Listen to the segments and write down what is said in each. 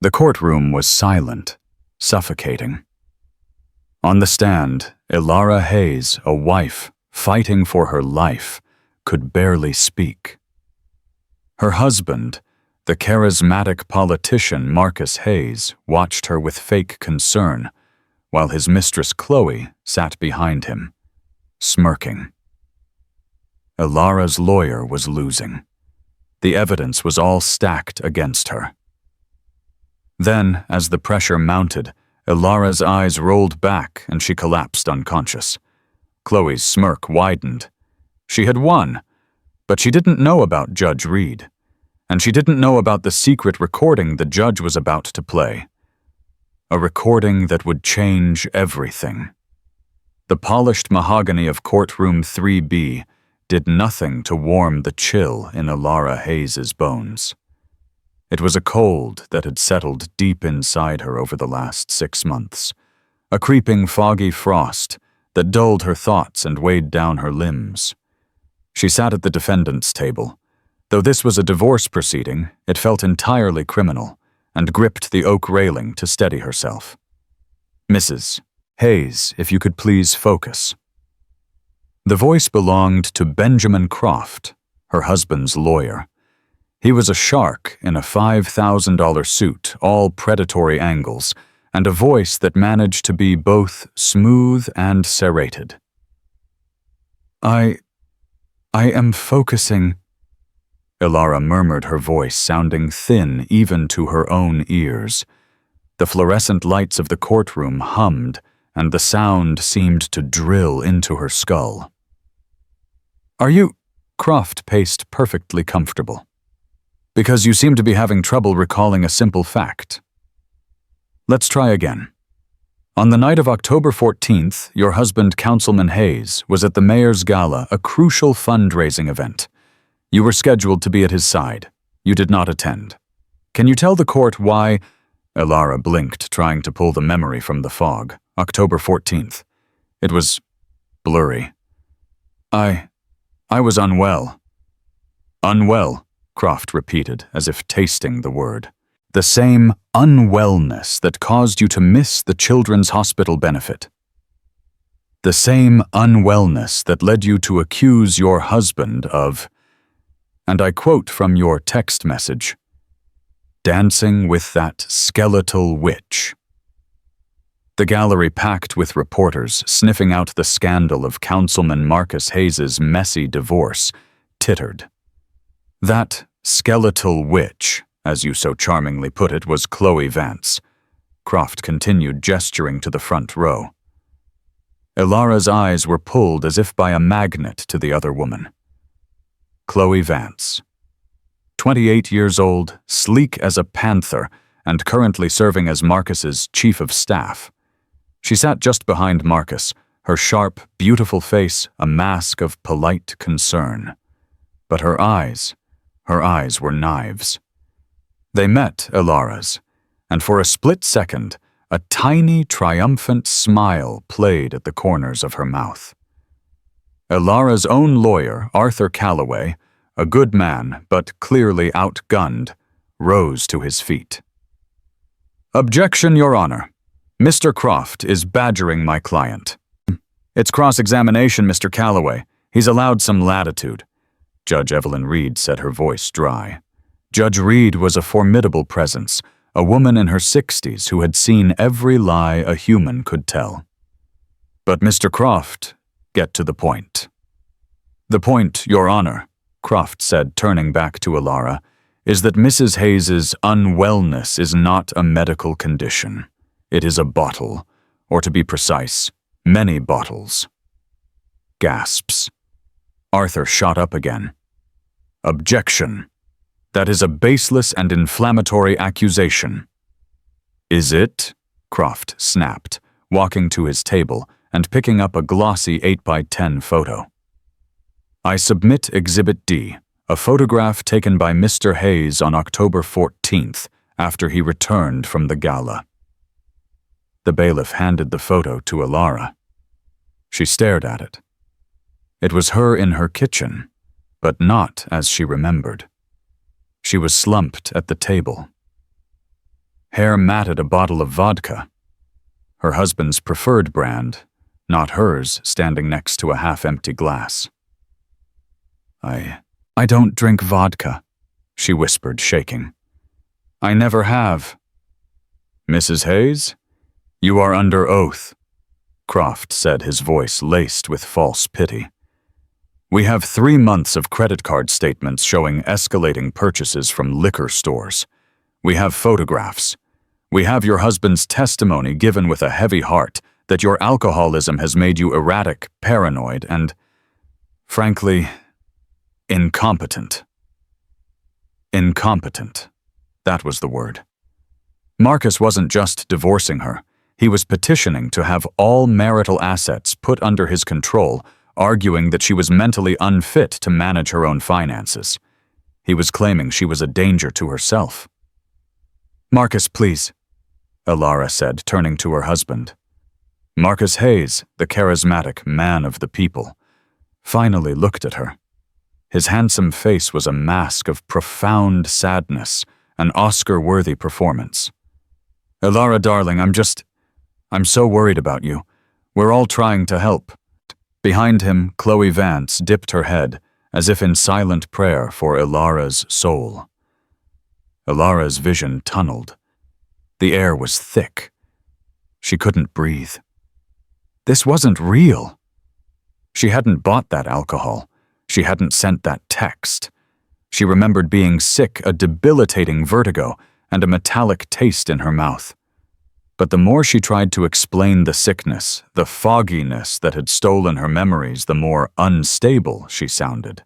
The courtroom was silent, suffocating. On the stand, Ilara Hayes, a wife fighting for her life, could barely speak. Her husband, the charismatic politician Marcus Hayes, watched her with fake concern, while his mistress Chloe sat behind him, smirking. Ilara's lawyer was losing. The evidence was all stacked against her. Then, as the pressure mounted, Ilara's eyes rolled back and she collapsed unconscious. Chloe's smirk widened. She had won, but she didn't know about Judge Reed, and she didn't know about the secret recording the judge was about to play. A recording that would change everything. The polished mahogany of courtroom 3B did nothing to warm the chill in Ilara Hayes's bones. It was a cold that had settled deep inside her over the last 6 months, a creeping foggy frost that dulled her thoughts and weighed down her limbs. She sat at the defendant's table. Though this was a divorce proceeding, it felt entirely criminal, and gripped the oak railing to steady herself. "Mrs. Hayes, if you could please focus." The voice belonged to Benjamin Croft, her husband's lawyer. He was a shark in a $5,000 suit, all predatory angles, and a voice that managed to be both smooth and serrated. I am focusing," Ilara murmured, her voice sounding thin even to her own ears. The fluorescent lights of the courtroom hummed, and the sound seemed to drill into her skull. "Are you—" Croft paced perfectly comfortable. "Because you seem to be having trouble recalling a simple fact. Let's try again. On the night of October 14th, your husband, Councilman Hayes, was at the Mayor's Gala, a crucial fundraising event. You were scheduled to be at his side. You did not attend. Can you tell the court why—" Ilara blinked, trying to pull the memory from the fog. October 14th. It was blurry. I was unwell." "Unwell," Croft repeated, as if tasting the word. "The same unwellness that caused you to miss the children's hospital benefit. The same unwellness that led you to accuse your husband of," and I quote from your text message, "dancing with that skeletal witch." The gallery packed with reporters sniffing out the scandal of Councilman Marcus Hayes's messy divorce tittered. That skeletal witch, as you so charmingly put it, was Chloe Vance. Croft continued, gesturing to the front row. Ilara's eyes were pulled as if by a magnet to the other woman. Chloe Vance. 28 years old, sleek as a panther, and currently serving as Marcus's chief of staff. She sat just behind Marcus, her sharp, beautiful face a mask of polite concern. But her eyes were knives. They met Ilara's, and for a split second, a tiny, triumphant smile played at the corners of her mouth. Ilara's own lawyer, Arthur Calloway, a good man but clearly outgunned, rose to his feet. "Objection, Your Honor. Mr. Croft is badgering my client." "It's cross-examination, Mr. Calloway. He's allowed some latitude." Judge Evelyn Reed said, her voice dry. Judge Reed was a formidable presence, a woman in her 60s who had seen every lie a human could tell. "But Mr. Croft, get to the point." "The point, Your Honor," Croft said, turning back to Ilara, "is that Mrs. Hayes's unwellness is not a medical condition. It is a bottle, or to be precise, many bottles." Gasps. Arthur shot up again. "Objection. That is a baseless and inflammatory accusation." "Is it?" Croft snapped, walking to his table and picking up a glossy 8x10 photo. "I submit Exhibit D, a photograph taken by Mr. Hayes on October 14th, after he returned from the gala." The bailiff handed the photo to Ilara. She stared at it. It was her in her kitchen, but not as she remembered. She was slumped at the table. hair matted a bottle of vodka. Her husband's preferred brand, not hers, standing next to a half-empty glass. I don't drink vodka, she whispered, shaking. I never have. Mrs. Hayes, you are under oath, Croft said, his voice laced with false pity. We have 3 months of credit card statements showing escalating purchases from liquor stores. We have photographs. We have your husband's testimony given with a heavy heart that your alcoholism has made you erratic, paranoid, and, frankly, incompetent. Incompetent. That was the word. Marcus wasn't just divorcing her. He was petitioning to have all marital assets put under his control, arguing that she was mentally unfit to manage her own finances. He was claiming she was a danger to herself. Marcus, please, Elara said, turning to her husband. Marcus Hayes, the charismatic man of the people, finally looked at her. His handsome face was a mask of profound sadness, an Oscar-worthy performance. Elara, darling, I'm so worried about you. We're all trying to help. Behind him, Chloe Vance dipped her head, as if in silent prayer for Elara's soul. Elara's vision tunneled. The air was thick. She couldn't breathe. This wasn't real. She hadn't bought that alcohol. She hadn't sent that text. She remembered being sick, a debilitating vertigo, and a metallic taste in her mouth. But the more she tried to explain the sickness, the fogginess that had stolen her memories, the more unstable she sounded.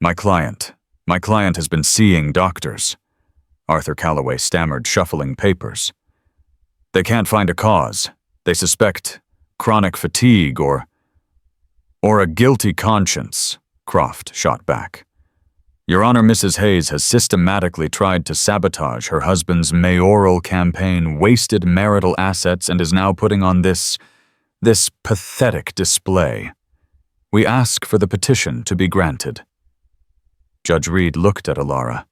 My client has been seeing doctors, Arthur Calloway stammered, shuffling papers. They can't find a cause. They suspect chronic fatigue or a guilty conscience, Croft shot back. Your Honor, Mrs. Hayes has systematically tried to sabotage her husband's mayoral campaign, wasted marital assets, and is now putting on this pathetic display. We ask for the petition to be granted. Judge Reed looked at Elara,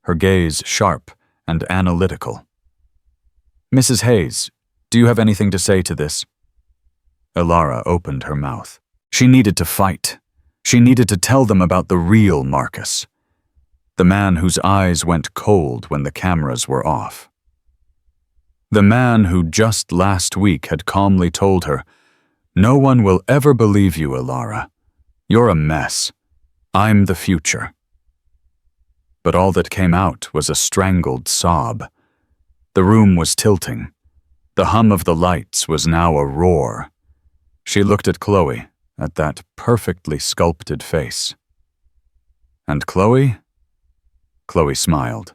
her gaze sharp and analytical. Mrs. Hayes, do you have anything to say to this? Elara opened her mouth. She needed to fight. She needed to tell them about the real Marcus, the man whose eyes went cold when the cameras were off. The man who just last week had calmly told her, "No one will ever believe you, Elara. You're a mess. I'm the future." But all that came out was a strangled sob. The room was tilting. The hum of the lights was now a roar. She looked at Chloe, at that perfectly sculpted face. And Chloe? Chloe smiled.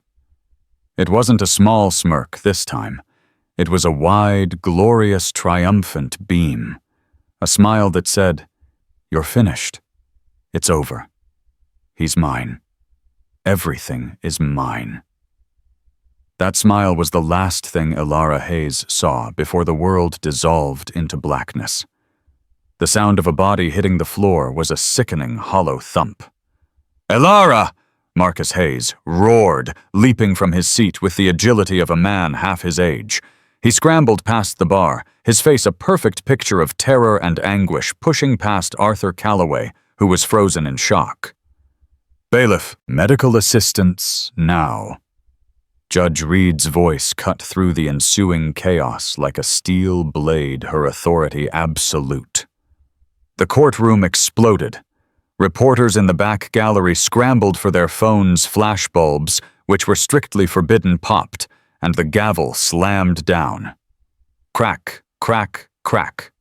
It wasn't a small smirk this time. It was a wide, glorious, triumphant beam. A smile that said, "You're finished. It's over. He's mine. Everything is mine." That smile was the last thing Elara Hayes saw before the world dissolved into blackness. The sound of a body hitting the floor was a sickening, hollow thump. "Elara!" Marcus Hayes roared, leaping from his seat with the agility of a man half his age. He scrambled past the bar, his face a perfect picture of terror and anguish, pushing past Arthur Calloway, who was frozen in shock. "Bailiff, medical assistance, now." Judge Reed's voice cut through the ensuing chaos like a steel blade, her authority absolute. The courtroom exploded. Reporters in the back gallery scrambled for their phones' flashbulbs, which were strictly forbidden, popped, and the gavel slammed down. Crack, crack, crack.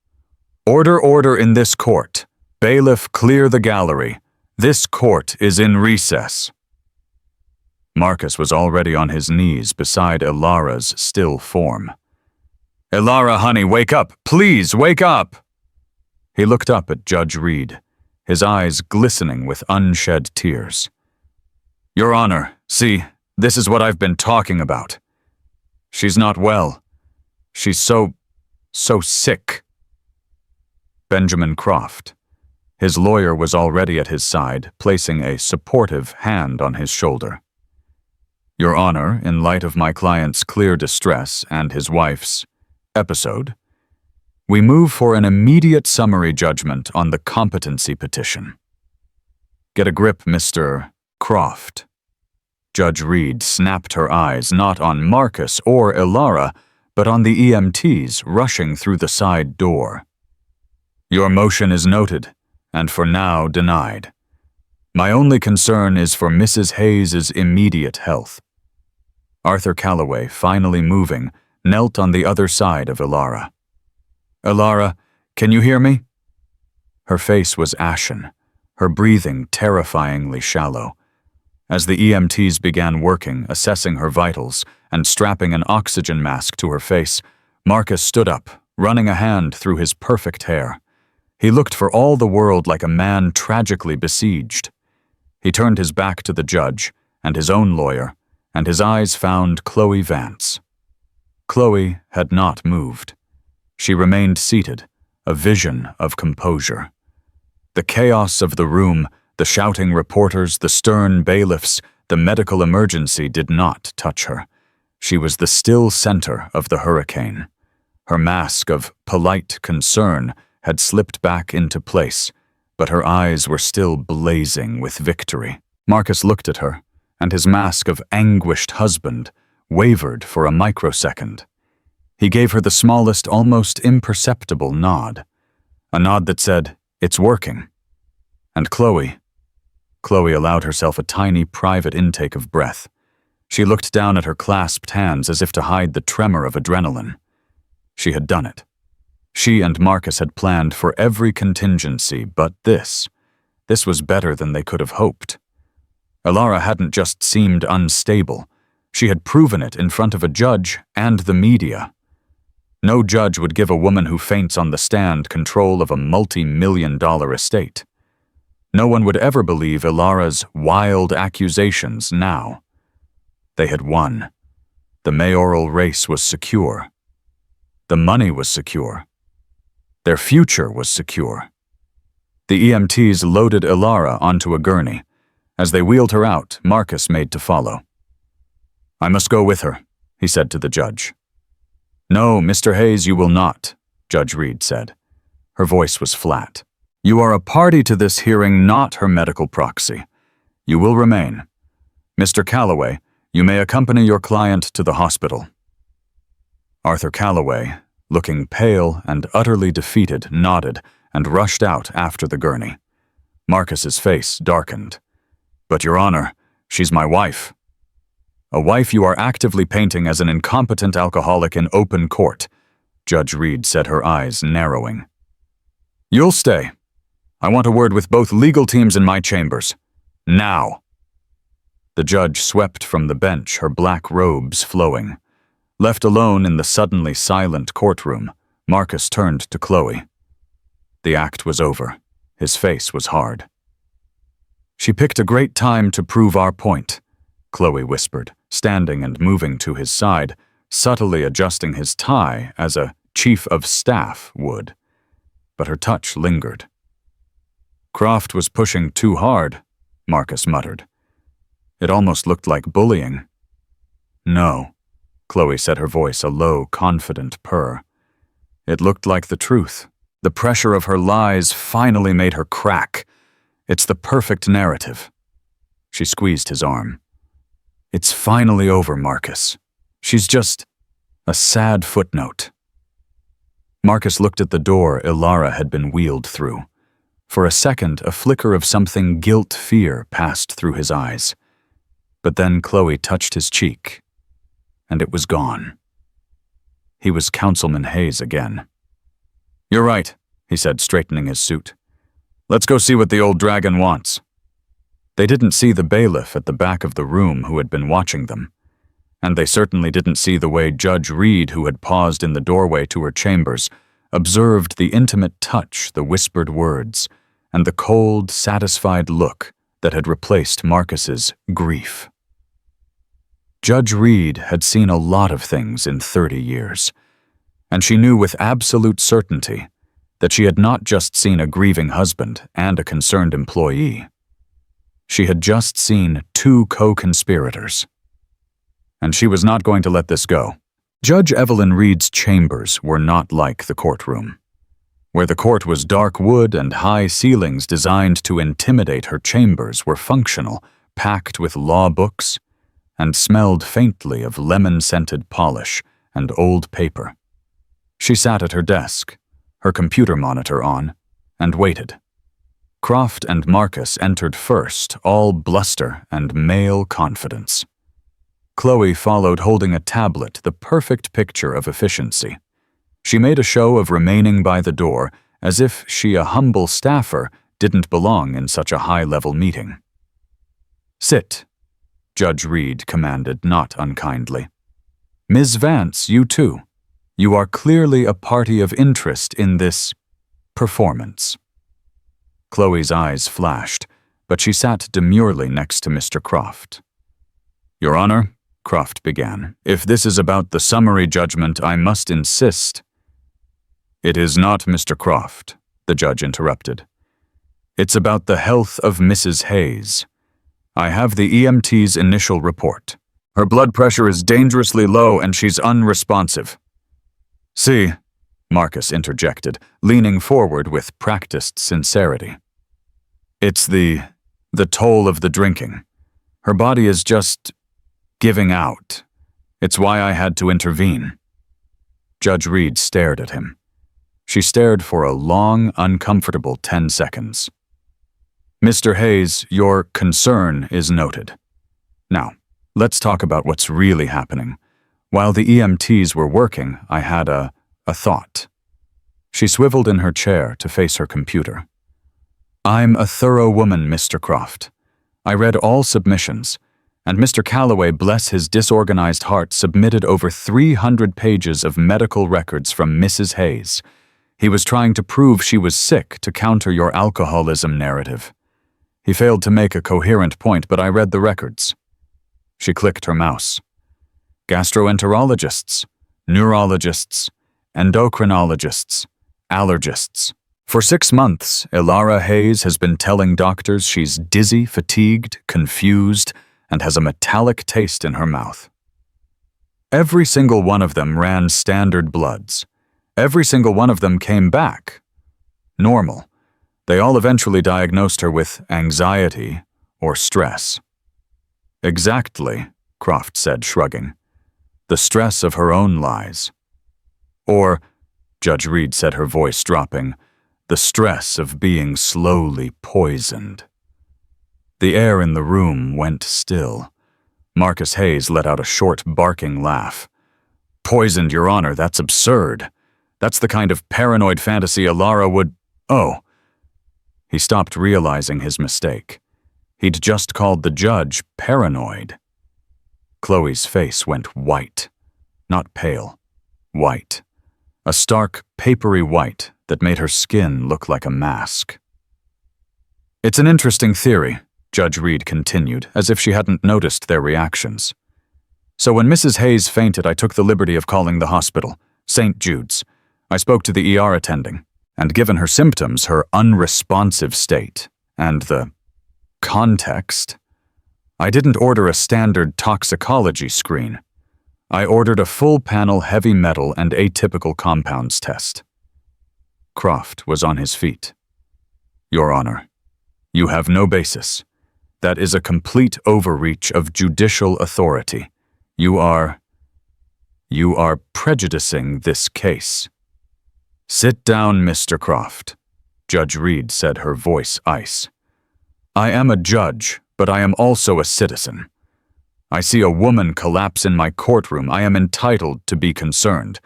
"Order, order in this court. Bailiff, clear the gallery. This court is in recess." Marcus was already on his knees beside Elara's still form. "Elara, honey, wake up! Please, wake up!" He looked up at Judge Reed, his eyes glistening with unshed tears. "Your Honor, see, this is what I've been talking about. She's not well. She's so sick." Benjamin Croft. His lawyer was already at his side, placing a supportive hand on his shoulder. Your Honor, in light of my client's clear distress and his wife's episode, we move for an immediate summary judgment on the competency petition. Get a grip, Mr. Croft. Judge Reed snapped her eyes not on Marcus or Ilara, but on the EMTs rushing through the side door. Your motion is noted, and for now denied. My only concern is for Mrs. Hayes's immediate health. Arthur Calloway, finally moving, knelt on the other side of Ilara. Ilara, can you hear me? Her face was ashen, her breathing terrifyingly shallow. As the EMTs began working, assessing her vitals, and strapping an oxygen mask to her face, Marcus stood up, running a hand through his perfect hair. He looked for all the world like a man tragically besieged. He turned his back to the judge and his own lawyer, and his eyes found Chloe Vance. Chloe had not moved. She remained seated, a vision of composure. The chaos of the room, the shouting reporters, the stern bailiffs, the medical emergency did not touch her. She was the still center of the hurricane. Her mask of polite concern had slipped back into place, but her eyes were still blazing with victory. Marcus looked at her, and his mask of anguished husband wavered for a microsecond. He gave her the smallest, almost imperceptible nod, a nod that said, "It's working." And Chloe allowed herself a tiny private intake of breath. She looked down at her clasped hands as if to hide the tremor of adrenaline. She had done it. She and Marcus had planned for every contingency, but this was better than they could have hoped. Ilara hadn't just seemed unstable. She had proven it in front of a judge and the media. No judge would give a woman who faints on the stand control of a multi-million-dollar estate. No one would ever believe Ilara's wild accusations now. They had won. The mayoral race was secure. The money was secure. Their future was secure. The EMTs loaded Ilara onto a gurney. As they wheeled her out, Marcus made to follow. "I must go with her," he said to the judge. "No, Mr. Hayes, you will not," Judge Reed said. Her voice was flat. "You are a party to this hearing, not her medical proxy. You will remain. Mr. Calloway, you may accompany your client to the hospital." Arthur Calloway, looking pale and utterly defeated, nodded and rushed out after the gurney. Marcus's face darkened. "But, Your Honor, she's my wife." "A wife you are actively painting as an incompetent alcoholic in open court," Judge Reed said, her eyes narrowing. "You'll stay. I want a word with both legal teams in my chambers. Now." The judge swept from the bench, her black robes flowing. Left alone in the suddenly silent courtroom, Marcus turned to Chloe. The act was over. His face was hard. "She picked a great time to prove our point," Chloe whispered, standing and moving to his side, subtly adjusting his tie as a chief of staff would. But her touch lingered. "Croft was pushing too hard," Marcus muttered. "It almost looked like bullying." "No," Chloe said, her voice a low, confident purr. "It looked like the truth. The pressure of her lies finally made her crack. It's the perfect narrative." She squeezed his arm. "It's finally over, Marcus. She's just a sad footnote." Marcus looked at the door Ilara had been wheeled through. For a second, a flicker of something guilt-fear passed through his eyes. But then Chloe touched his cheek, and it was gone. He was Councilman Hayes again. "You're right," he said, straightening his suit. "Let's go see what the old dragon wants." They didn't see the bailiff at the back of the room who had been watching them, and they certainly didn't see the way Judge Reed, who had paused in the doorway to her chambers, observed the intimate touch, the whispered words, and the cold, satisfied look that had replaced Marcus's grief. Judge Reed had seen a lot of things in 30 years, and she knew with absolute certainty that she had not just seen a grieving husband and a concerned employee. She had just seen two co-conspirators. and she was not going to let this go. Judge Evelyn Reed's chambers were not like the courtroom. Where the court was dark wood and high ceilings designed to intimidate, her chambers were functional, packed with law books, and smelled faintly of lemon-scented polish and old paper. She sat at her desk, her computer monitor on, and waited. Croft and Marcus entered first, all bluster and male confidence. Chloe followed holding a tablet, the perfect picture of efficiency. She made a show of remaining by the door, as if she, a humble staffer, didn't belong in such a high-level meeting. "Sit," Judge Reed commanded, not unkindly. "Ms. Vance, you too. You are clearly a party of interest in this performance." Chloe's eyes flashed, but she sat demurely next to Mr. Croft. "Your Honor," Croft began, "if this is about the summary judgment, I must insist—" "It is not, Mr. Croft," the judge interrupted. "It's about the health of Mrs. Hayes. I have the EMT's initial report. Her blood pressure is dangerously low and she's unresponsive." "See," Marcus interjected, leaning forward with practiced sincerity. "It's the toll of the drinking. Her body is just giving out. It's why I had to intervene." Judge Reed stared at him. She stared for a long, uncomfortable 10 seconds. "Mr. Hayes, your concern is noted. Now, let's talk about what's really happening. While the EMTs were working, I had a thought." She swiveled in her chair to face her computer. "I'm a thorough woman, Mr. Croft. I read all submissions, and Mr. Calloway, bless his disorganized heart, submitted over 300 pages of medical records from Mrs. Hayes. He was trying to prove she was sick to counter your alcoholism narrative. He failed to make a coherent point, but I read the records." She clicked her mouse. "Gastroenterologists, neurologists, endocrinologists, allergists. For 6 months, Ilara Hayes has been telling doctors she's dizzy, fatigued, confused, and has a metallic taste in her mouth. Every single one of them ran standard bloods. Every single one of them came back normal. They all eventually diagnosed her with anxiety or stress." "Exactly," Croft said, shrugging. "The stress of her own lies. Or," Judge Reed said, her voice dropping, "the stress of being slowly poisoned." The air in the room went still. Marcus Hayes let out a short, barking laugh. "Poisoned, Your Honor, that's absurd. That's the kind of paranoid fantasy Ilara would— Oh." He stopped, realizing his mistake. He'd just called the judge paranoid. Chloe's face went white. Not pale. White. A stark, papery white that made her skin look like a mask. "It's an interesting theory," Judge Reed continued, as if she hadn't noticed their reactions. "So when Mrs. Hayes fainted, I took the liberty of calling the hospital, St. Jude's. I spoke to the ER attending, and given her symptoms, her unresponsive state, and the context, I didn't order a standard toxicology screen. I ordered a full-panel heavy metal and atypical compounds test." Croft was on his feet. "Your Honor, you have no basis. That is a complete overreach of judicial authority. You are prejudicing this case." "Sit down, Mr. Croft," Judge Reed said, her voice ice. "I am a judge, but I am also a citizen. I see a woman collapse in my courtroom. I am entitled to be concerned.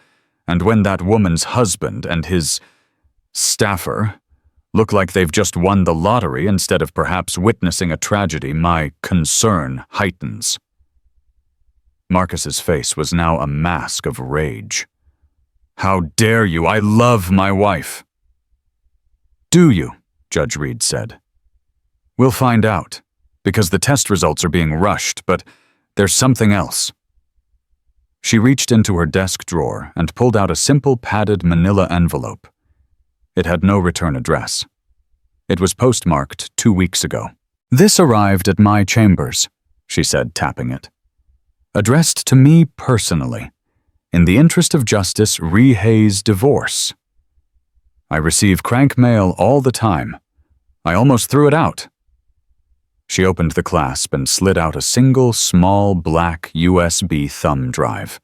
And when that woman's husband and his staffer look like they've just won the lottery instead of perhaps witnessing a tragedy, my concern heightens." Marcus's face was now a mask of rage. "How dare you? I love my wife." "Do you?" Judge Reed said. "We'll find out, because the test results are being rushed, but there's something else." She reached into her desk drawer and pulled out a simple padded manila envelope. It had no return address. It was postmarked 2 weeks ago. "This arrived at my chambers," she said, tapping it. addressed to me personally. In the interest of justice, Hayes divorce. I receive crank mail all the time. I almost threw it out. She opened the clasp and slid out a single, small, black USB thumb drive.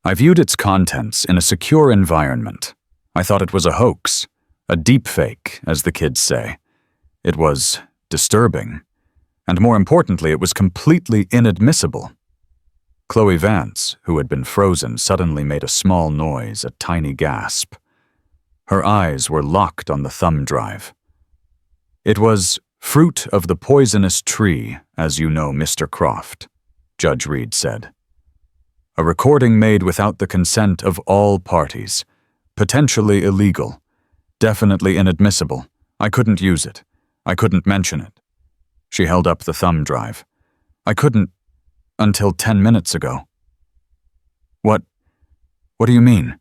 I viewed its contents in a secure environment. I thought it was a hoax, a deepfake, as the kids say. It was disturbing, and more importantly, it was completely inadmissible. Chloe Vance, who had been frozen, suddenly made a small noise, a tiny gasp. Her eyes were locked on the thumb drive. It was fruit of the poisonous tree, as you know, Mr. Croft, Judge Reed said. A recording made without the consent of all parties. Potentially illegal. Definitely inadmissible. I couldn't use it. I couldn't mention it. She held up the thumb drive. I couldn't until 10 minutes ago. What do you mean?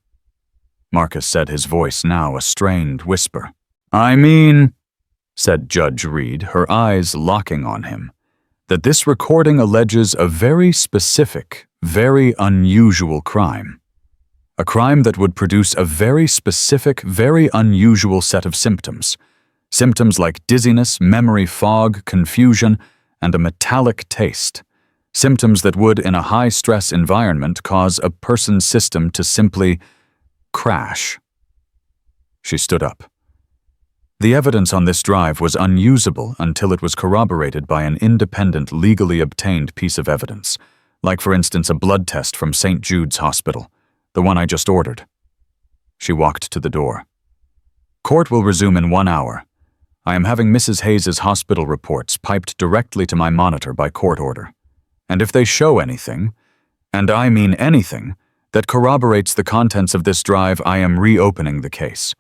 Marcus said, his voice now a strained whisper. I mean, said Judge Reed, her eyes locking on him, that this recording alleges a very specific, very unusual crime. A crime that would produce a very specific, very unusual set of symptoms. Symptoms like dizziness, memory fog, confusion, and a metallic taste. Symptoms that would, in a high-stress environment, cause a person's system to simply crash. She stood up. The evidence on this drive was unusable until it was corroborated by an independent, legally obtained piece of evidence, like, for instance, a blood test from St. Jude's Hospital, the one I just ordered. She walked to the door. Court will resume in 1 hour. I am having Mrs. Hayes's hospital reports piped directly to my monitor by court order. And if they show anything, and I mean anything, that corroborates the contents of this drive, I am reopening the case.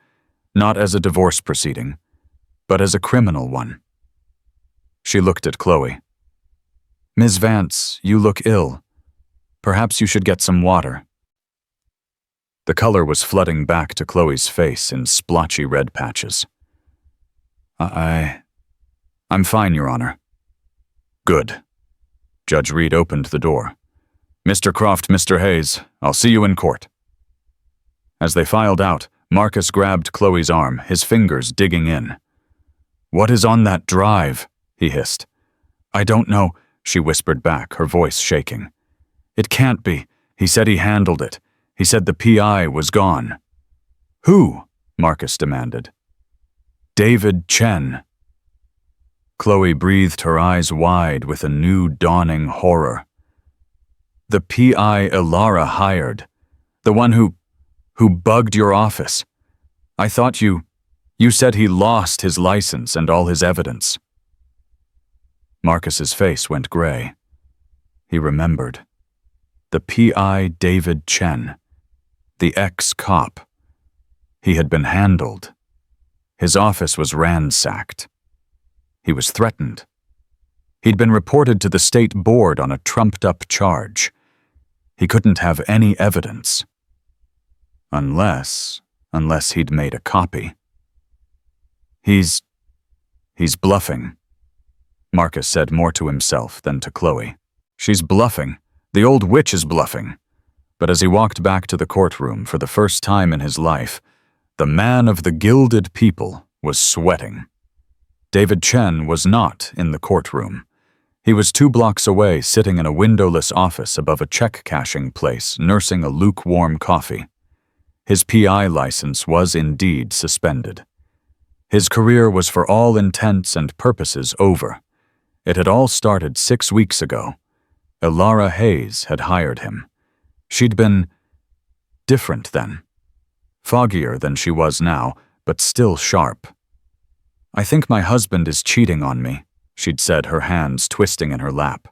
Not as a divorce proceeding, but as a criminal one. She looked at Chloe. Ms. Vance, you look ill. Perhaps you should get some water. The color was flooding back to Chloe's face in splotchy red patches. I'm fine, Your Honor. Good. Judge Reed opened the door. Mr. Croft, Mr. Hayes, I'll see you in court. As they filed out, Marcus grabbed Chloe's arm, his fingers digging in. What is on that drive? He hissed. I don't know, she whispered back, her voice shaking. It can't be. He said he handled it. He said the PI was gone. Who? Marcus demanded. David Chen. Chloe breathed her eyes wide with a new dawning horror. The PI Ilara hired. The one who bugged your office. I thought you said he lost his license and all his evidence. Marcus's face went gray. He remembered. The PI David Chen. The ex-cop. He had been handled. His office was ransacked. He was threatened. He'd been reported to the state board on a trumped-up charge. He couldn't have any evidence. Unless he'd made a copy. He's bluffing, Marcus said more to himself than to Chloe. She's bluffing. The old witch is bluffing. But as he walked back to the courtroom for the first time in his life, the man of the gilded people was sweating. David Chen was not in the courtroom. He was 2 blocks away, sitting in a windowless office above a check-cashing place, nursing a lukewarm coffee. His PI license was indeed suspended. His career was for all intents and purposes over. It had all started 6 weeks ago. Ilara Hayes had hired him. She'd been different then. Foggier than she was now, but still sharp. I think my husband is cheating on me, she'd said, her hands twisting in her lap.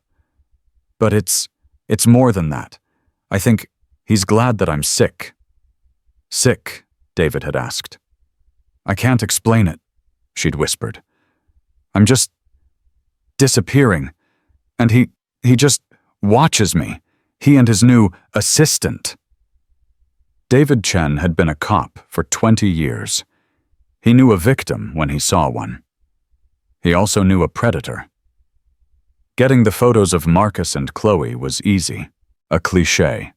But it's more than that. I think he's glad that I'm sick. Sick? David had asked. I can't explain it, she'd whispered. I'm just disappearing, and he just watches me, he and his new assistant. David Chen had been a cop for 20 years. He knew a victim when he saw one. He also knew a predator. Getting the photos of Marcus and Chloe was easy. A cliché.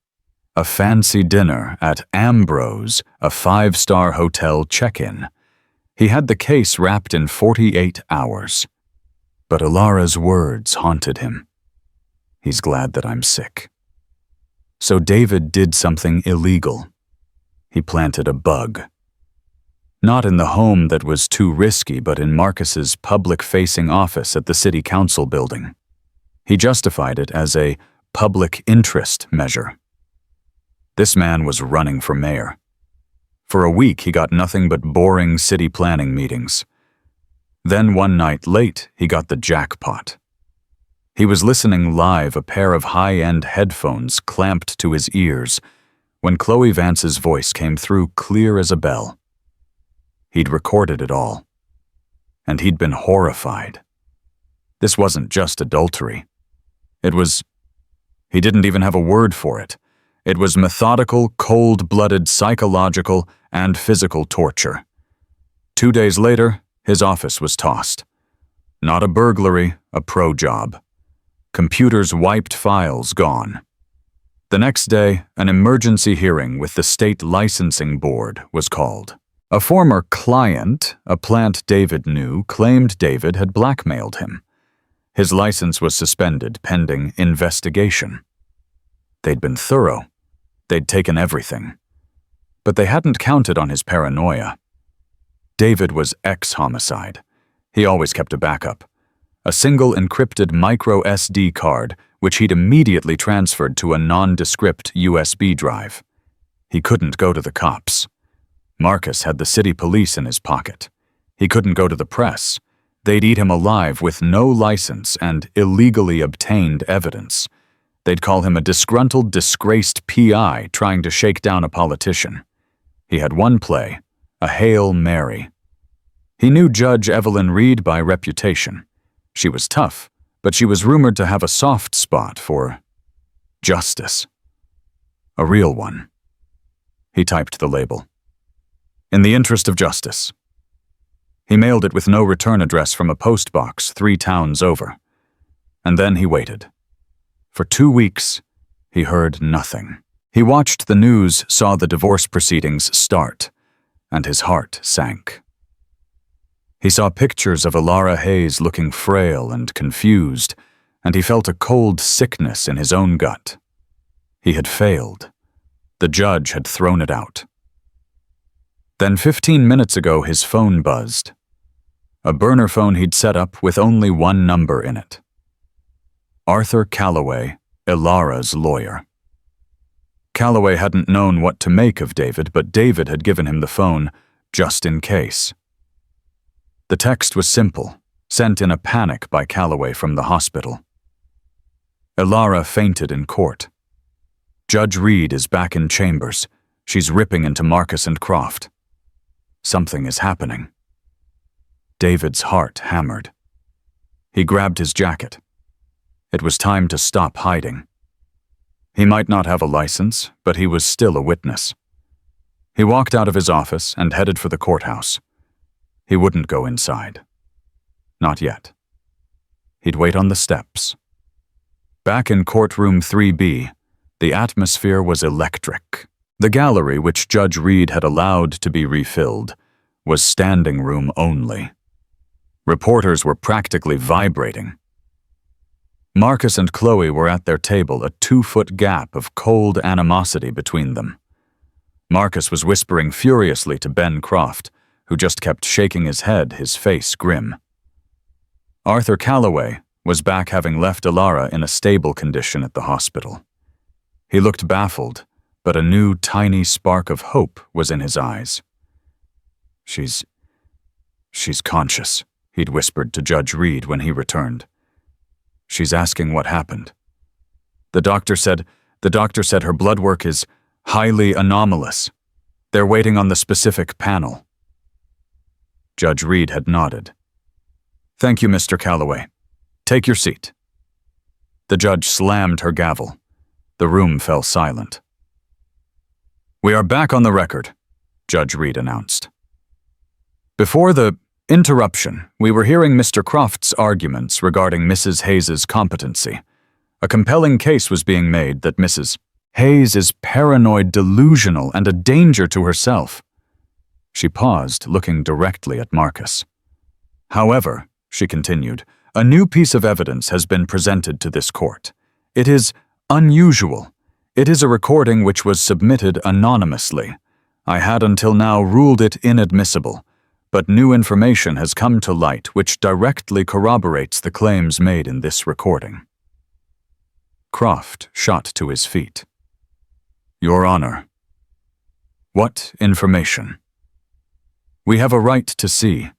A fancy dinner at Ambrose, a 5-star hotel check-in. He had the case wrapped in 48 hours. But Ilara's words haunted him. He's glad that I'm sick. So David did something illegal. He planted a bug. Not in the home that was too risky, but in Marcus's public-facing office at the city council building. He justified it as a public interest measure. This man was running for mayor. For a week, he got nothing but boring city planning meetings. Then one night late, he got the jackpot. He was listening live, a pair of high-end headphones clamped to his ears, when Chloe Vance's voice came through clear as a bell. He'd recorded it all, and he'd been horrified. This wasn't just adultery. He didn't even have a word for it. It was methodical, cold-blooded psychological and physical torture. 2 days later, his office was tossed. Not a burglary, a pro job. Computers wiped, files gone. The next day, an emergency hearing with the state licensing board was called. A former client, a plant David knew, claimed David had blackmailed him. His license was suspended pending investigation. They'd been thorough. They'd taken everything. But they hadn't counted on his paranoia. David was ex-homicide. He always kept a backup. A single encrypted micro SD card, which he'd immediately transferred to a nondescript USB drive. He couldn't go to the cops. Marcus had the city police in his pocket. He couldn't go to the press. They'd eat him alive with no license and illegally obtained evidence. They'd call him a disgruntled, disgraced PI trying to shake down a politician. He had one play, a Hail Mary. He knew Judge Evelyn Reed by reputation. She was tough, but she was rumored to have a soft spot for justice. A real one. He typed the label. In the interest of justice. He mailed it with no return address from a post box 3 towns over. And then he waited. For 2 weeks, he heard nothing. He watched the news, saw the divorce proceedings start, and his heart sank. He saw pictures of Ilara Hayes looking frail and confused, and he felt a cold sickness in his own gut. He had failed. The judge had thrown it out. Then 15 minutes ago, his phone buzzed. A burner phone he'd set up with only one number in it. Arthur Calloway, Ilara's lawyer. Calloway hadn't known what to make of David, but David had given him the phone just in case. The text was simple, sent in a panic by Calloway from the hospital. Ilara fainted in court. Judge Reed is back in chambers. She's ripping into Marcus and Croft. Something is happening. David's heart hammered. He grabbed his jacket. It was time to stop hiding. He might not have a license, but he was still a witness. He walked out of his office and headed for the courthouse. He wouldn't go inside. Not yet. He'd wait on the steps. Back in courtroom 3B, the atmosphere was electric. The gallery, which Judge Reed had allowed to be refilled, was standing room only. Reporters were practically vibrating. Marcus and Chloe were at their table, a 2-foot gap of cold animosity between them. Marcus was whispering furiously to Ben Croft, who just kept shaking his head, his face grim. Arthur Calloway was back, having left Ilara in a stable condition at the hospital. He looked baffled, but a new tiny spark of hope was in his eyes. She's conscious, he'd whispered to Judge Reed when he returned. She's asking what happened. The doctor said her blood work is highly anomalous. They're waiting on the specific panel. Judge Reed had nodded. Thank you, Mr. Calloway. Take your seat. The judge slammed her gavel. The room fell silent. We are back on the record, Judge Reed announced. Before the Interruption. We were hearing Mr. Croft's arguments regarding Mrs. Hayes's competency. A compelling case was being made that Mrs. Hayes is paranoid, delusional, and a danger to herself. She paused, looking directly at Marcus. However, she continued, a new piece of evidence has been presented to this court. It is unusual. It is a recording which was submitted anonymously. I had until now ruled it inadmissible, but new information has come to light which directly corroborates the claims made in this recording. Croft shot to his feet. Your Honor. What information? We have a right to see.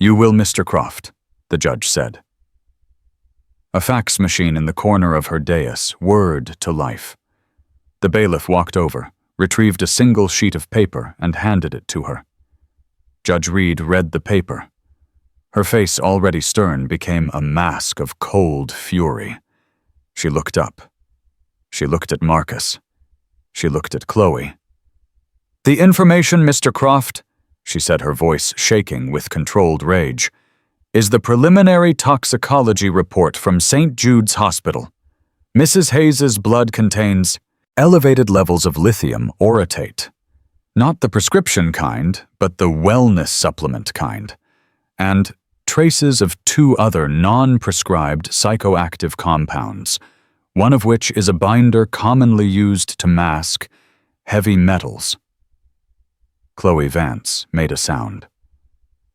You will, Mr. Croft, the judge said. A fax machine in the corner of her dais whirred to life. The bailiff walked over, retrieved a single sheet of paper, and handed it to her. Judge Reed read the paper. Her face, already stern, became a mask of cold fury. She looked up. She looked at Marcus. She looked at Chloe. The information, Mr. Croft, she said, her voice shaking with controlled rage, is the preliminary toxicology report from St. Jude's Hospital. Mrs. Hayes's blood contains elevated levels of lithium orotate. Not the prescription kind, but the wellness supplement kind. And traces of 2 other non-prescribed psychoactive compounds, one of which is a binder commonly used to mask heavy metals. Chloe Vance made a sound.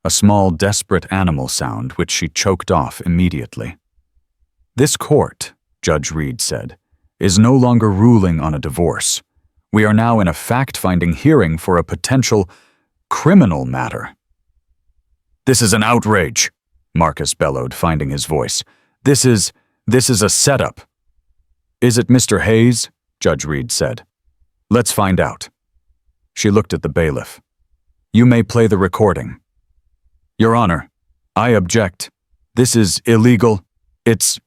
A small, desperate animal sound which she choked off immediately. This court, Judge Reed said, is no longer ruling on a divorce. We are now in a fact-finding hearing for a potential criminal matter. This is an outrage, Marcus bellowed, finding his voice. This is a setup. Is it Mr. Hayes? Judge Reed said. Let's find out. She looked at the bailiff. You may play the recording. Your Honor, I object. This is illegal. It's...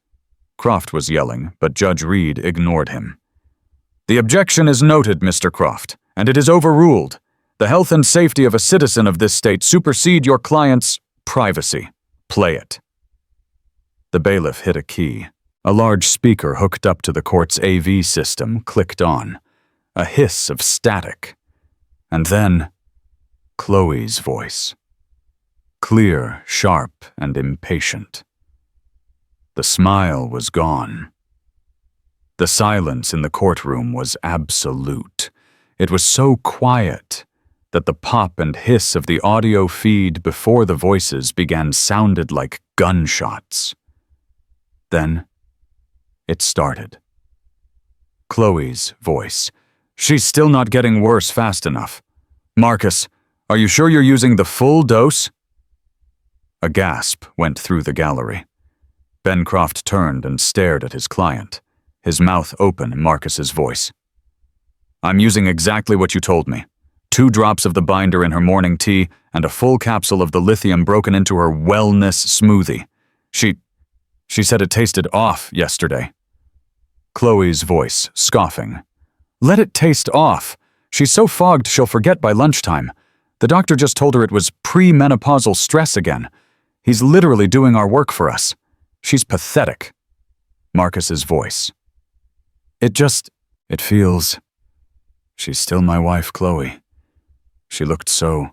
Croft was yelling, but Judge Reed ignored him. The objection is noted, Mr. Croft, and it is overruled. The health and safety of a citizen of this state supersede your client's privacy. Play it. The bailiff hit a key. A large speaker hooked up to the court's AV system clicked on. A hiss of static. And then, Chloe's voice. Clear, sharp, and impatient. The smile was gone. The silence in the courtroom was absolute. It was so quiet that the pop and hiss of the audio feed before the voices began sounded like gunshots. Then, it started. Chloe's voice. She's still not getting worse fast enough. Marcus, are you sure you're using the full dose? A gasp went through the gallery. Ben Croft turned and stared at his client, his mouth open in Marcus's voice. I'm using exactly what you told me. 2 drops of the binder in her morning tea and a full capsule of the lithium broken into her wellness smoothie. She said it tasted off yesterday. Chloe's voice, scoffing. Let it taste off. She's so fogged she'll forget by lunchtime. The doctor just told her it was pre-menopausal stress again. He's literally doing our work for us. She's pathetic. Marcus's voice. It feels... She's still my wife, Chloe. She looked so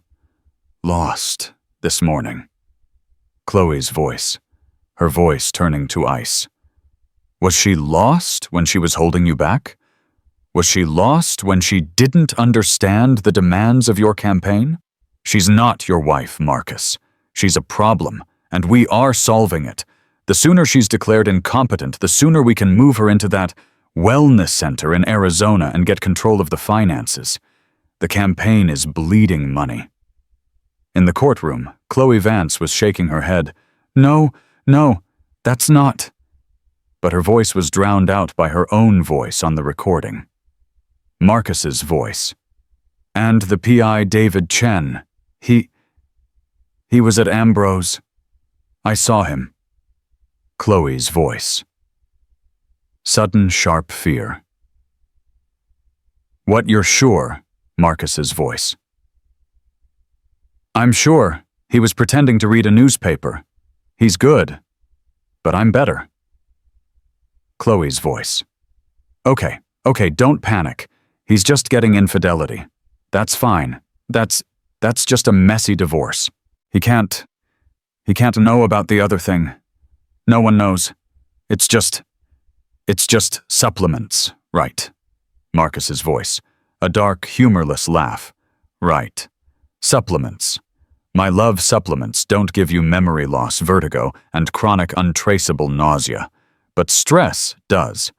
lost this morning. Chloe's voice, her voice turning to ice. Was she lost when she was holding you back? Was she lost when she didn't understand the demands of your campaign? She's not your wife, Marcus. She's a problem, and we are solving it. The sooner she's declared incompetent, the sooner we can move her into that wellness center in Arizona and get control of the finances. The campaign is bleeding money. In the courtroom, Chloe Vance was shaking her head. No, that's not. But her voice was drowned out by her own voice on the recording. Marcus's voice. And the PI David Chen. He was at Ambrose. I saw him. Chloe's voice. Sudden sharp fear. What, you're sure? Marcus's voice. I'm sure, He was pretending to read a newspaper. He's good, but I'm better. Chloe's voice. Okay, don't panic. He's just getting infidelity. That's fine. That's just a messy divorce. He can't know about the other thing. No one knows. It's just supplements, right? Marcus's voice. A dark, humorless laugh. Right. Supplements. My love supplements don't give you memory loss, vertigo, and chronic untraceable nausea. But stress does.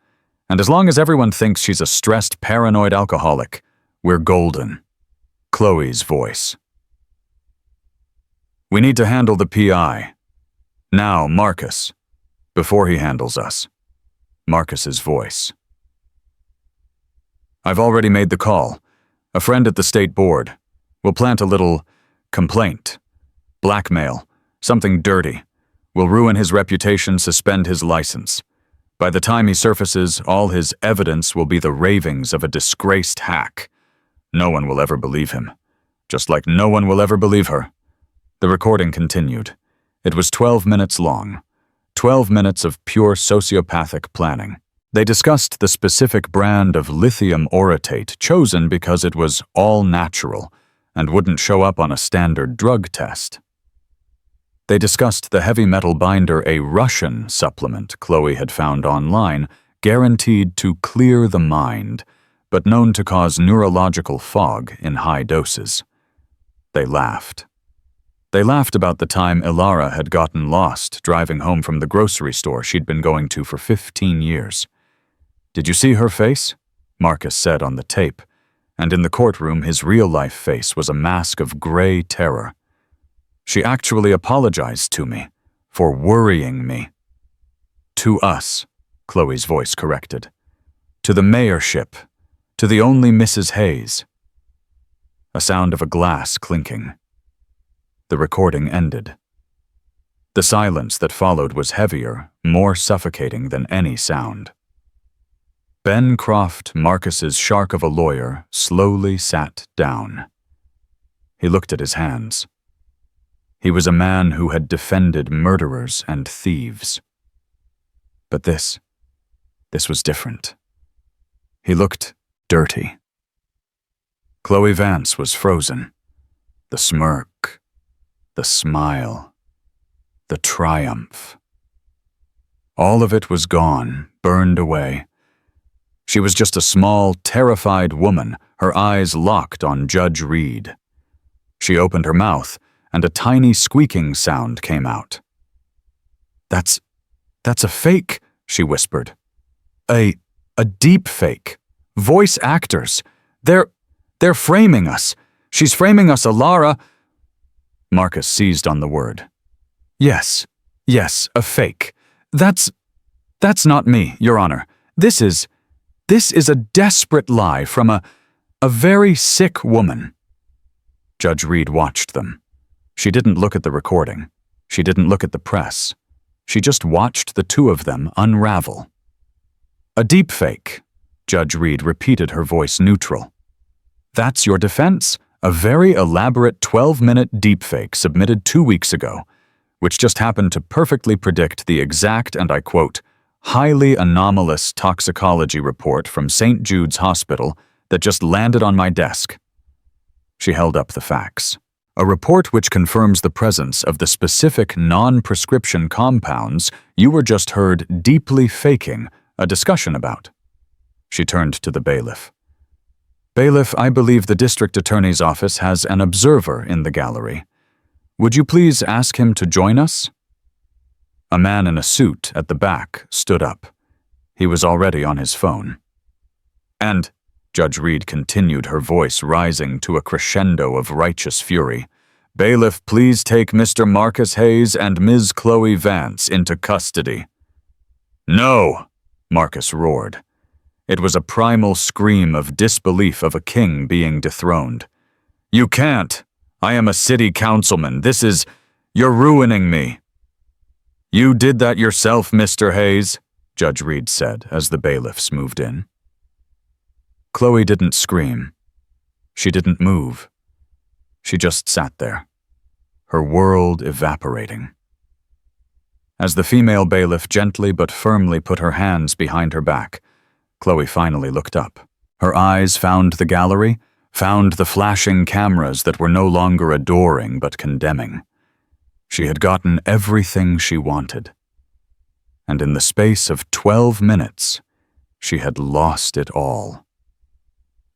And as long as everyone thinks she's a stressed, paranoid alcoholic, we're golden. Chloe's voice. We need to handle the PI. Now, Marcus. Before he handles us. Marcus's voice. I've already made the call. A friend at the state board. We'll plant a little complaint. Blackmail. Something dirty. We'll ruin his reputation, suspend his license. By the time he surfaces, all his evidence will be the ravings of a disgraced hack. No one will ever believe him. Just like no one will ever believe her. The recording continued. It was 12 minutes long. 12 minutes of pure sociopathic planning. They discussed the specific brand of lithium orotate chosen because it was all natural and wouldn't show up on a standard drug test. They discussed the heavy metal binder, a Russian supplement Chloe had found online, guaranteed to clear the mind, but known to cause neurological fog in high doses. They laughed. They laughed about the time Ilara had gotten lost driving home from the grocery store she'd been going to for 15 years. Did you see her face? Marcus said on the tape, and in the courtroom his real-life face was a mask of gray terror. She actually apologized to me for worrying me. To us, Chloe's voice corrected. To the mayorship, to the only Mrs. Hayes. A sound of a glass clinking. The recording ended. The silence that followed was heavier, more suffocating than any sound. Ben Croft, Marcus's shark of a lawyer, slowly sat down. He looked at his hands. He was a man who had defended murderers and thieves. But this was different. He looked dirty. Chloe Vance was frozen. The smirk, the smile, the triumph. All of it was gone, burned away. She was just a small, terrified woman, her eyes locked on Judge Reed. She opened her mouth, and a tiny squeaking sound came out. That's a fake," she whispered. A deep fake. Voice actors. They're framing us. She's framing us, Ilara." Marcus seized on the word. Yes, a fake. That's not me, Your Honor. This is a desperate lie from a very sick woman." Judge Reed watched them. She didn't look at the recording. She didn't look at the press. She just watched the two of them unravel. "A deepfake," Judge Reed repeated, her voice neutral. "That's your defense? A very elaborate 12-minute deepfake submitted 2 weeks ago, which just happened to perfectly predict the exact, and I quote, highly anomalous toxicology report from St. Jude's Hospital that just landed on my desk." She held up the facts. "A report which confirms the presence of the specific non-prescription compounds you were just heard deeply faking a discussion about." She turned to the bailiff. "Bailiff, I believe the district attorney's office has an observer in the gallery. Would you please ask him to join us?" A man in a suit at the back stood up. He was already on his phone. "And," Judge Reed continued, her voice rising to a crescendo of righteous fury, "Bailiff, please take Mr. Marcus Hayes and Ms. Chloe Vance into custody." "No!" Marcus roared. It was a primal scream of disbelief of a king being dethroned. "You can't! I am a city councilman. You're ruining me." "You did that yourself, Mr. Hayes," Judge Reed said as the bailiffs moved in. Chloe didn't scream. She didn't move. She just sat there. her world evaporating. As the female bailiff gently but firmly put her hands behind her back, Chloe finally looked up. Her eyes found the gallery, found the flashing cameras that were no longer adoring but condemning. She had gotten everything she wanted. And in the space of 12 minutes, she had lost it all.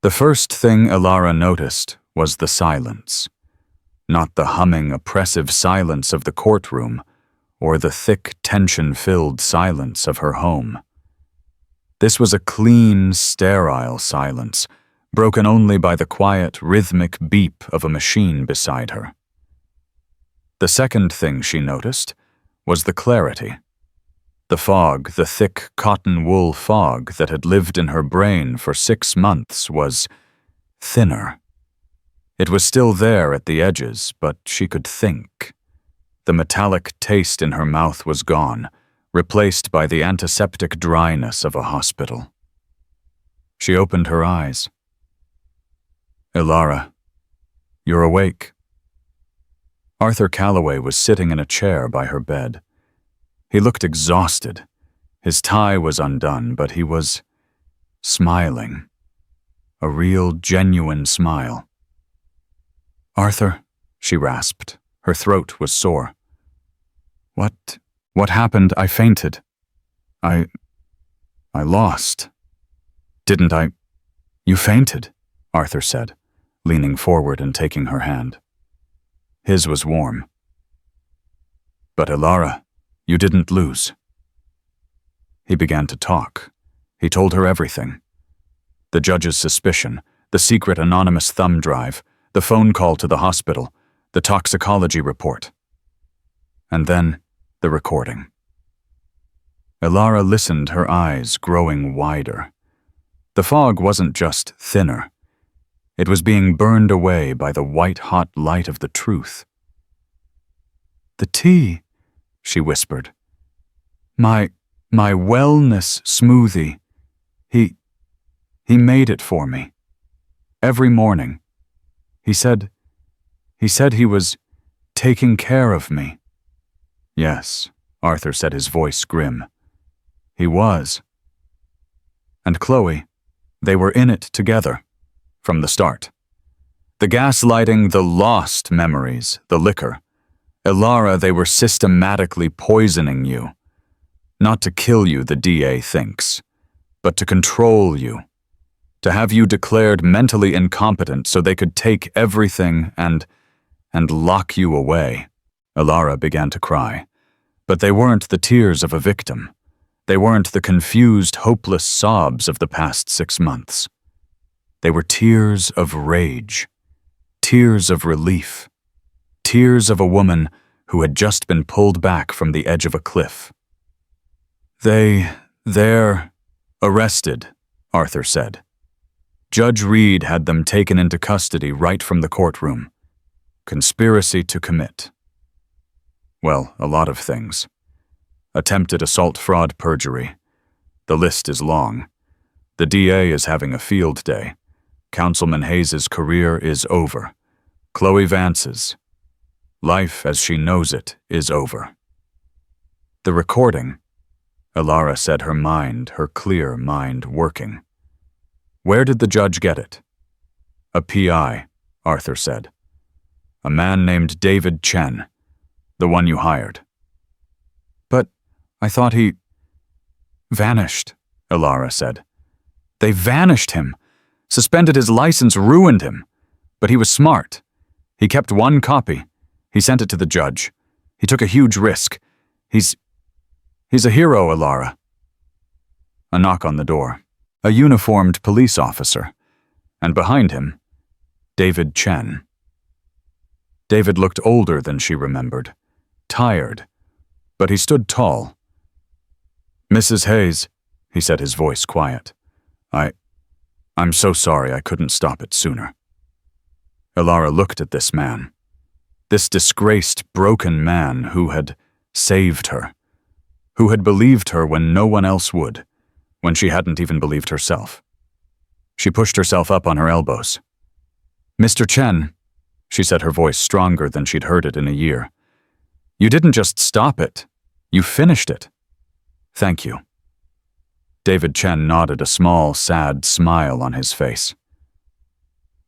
The first thing Elara noticed was the silence. Not the humming, oppressive silence of the courtroom, or the thick, tension-filled silence of her home. This was a clean, sterile silence, broken only by the quiet, rhythmic beep of a machine beside her. The second thing she noticed was the clarity. The fog, the thick cotton-wool fog that had lived in her brain for 6 months, was thinner. It was still there at the edges, but she could think. The metallic taste in her mouth was gone, replaced by the antiseptic dryness of a hospital. She opened her eyes. "Elara, you're awake." Arthur Calloway was sitting in a chair by her bed. He looked exhausted. His tie was undone, but he was smiling. A real, genuine smile. "Arthur," she rasped. Her throat was sore. What happened? I fainted. I lost. Didn't I? You fainted, Arthur said, leaning forward and taking her hand. His was warm. But Elara, you didn't lose. He began to talk. He told her everything. The judge's suspicion, the secret anonymous thumb drive, the phone call to the hospital, the toxicology report. And then the recording. Elara listened, her eyes growing wider. The fog wasn't just thinner. It was being burned away by the white-hot light of the truth. "The tea," she whispered. My wellness smoothie. He made it for me. Every morning. He said he was taking care of me." "Yes," Arthur said, his voice grim. "He was." And Chloe, they were in it together, from the start. The gaslighting, the lost memories, the liquor. Elara, they were systematically poisoning you. Not to kill you, the DA thinks, but to control you. To have you declared mentally incompetent so they could take everything and lock you away. Elara began to cry. But they weren't the tears of a victim. They weren't the confused, hopeless sobs of the past 6 months. They were tears of rage, tears of relief, tears of a woman who had just been pulled back from the edge of a cliff. They're arrested, Arthur said. Judge Reed had them taken into custody right from the courtroom. Conspiracy to commit. Well, a lot of things. Attempted assault, fraud, perjury. The list is long. The DA is having a field day. Councilman Hayes's career is over. Chloe Vance's. Life as she knows it is over. The recording, Elara said, her mind, her clear mind, working. Where did the judge get it? A PI, Arthur said. A man named David Chen, the one you hired. But I thought he vanished, Elara said. They vanished him. Suspended his license, ruined him. But he was smart. He kept one copy. He sent it to the judge. He took a huge risk. He's a hero, Elara. A knock on the door. A uniformed police officer. And behind him, David Chen. David looked older than she remembered. Tired. But he stood tall. Mrs. Hayes, he said, his voice quiet. I'm so sorry I couldn't stop it sooner. Elara looked at this man. This disgraced, broken man who had saved her. Who had believed her when no one else would, when she hadn't even believed herself. She pushed herself up on her elbows. Mr. Chen, she said, her voice stronger than she'd heard it in a year. "You didn't just stop it. You finished it. Thank you." David Chen nodded, a small, sad smile on his face.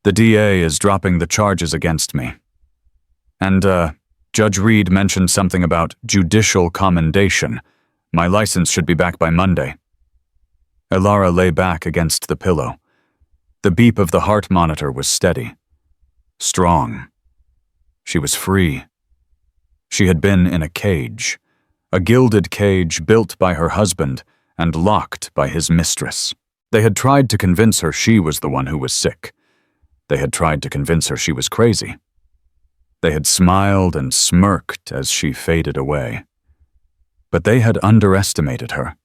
"The DA is dropping the charges against me. And, Judge Reed mentioned something about judicial commendation. My license should be back by Monday." Elara lay back against the pillow. The beep of the heart monitor was steady. Strong. She was free. She had been in a cage, a gilded cage built by her husband and locked by his mistress. They had tried to convince her she was the one who was sick. They had tried to convince her she was crazy. They had smiled and smirked as she faded away. But they had underestimated her.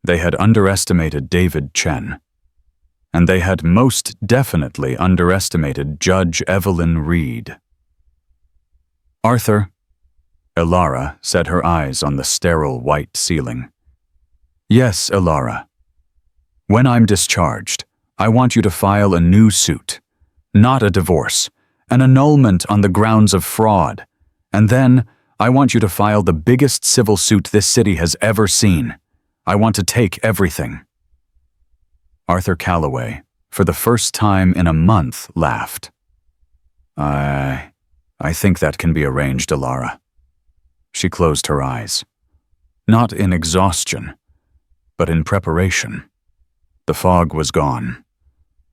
They had underestimated David Chen. And they had most definitely underestimated Judge Evelyn Reed. "Arthur," Elara set her eyes on the sterile white ceiling. "Yes, Elara. When I'm discharged, I want you to file a new suit, not a divorce, an annulment on the grounds of fraud, and then I want you to file the biggest civil suit this city has ever seen. I want to take everything." Arthur Calloway, for the first time in a month, laughed. I think that can be arranged, Elara." She closed her eyes. Not in exhaustion, but in preparation. The fog was gone.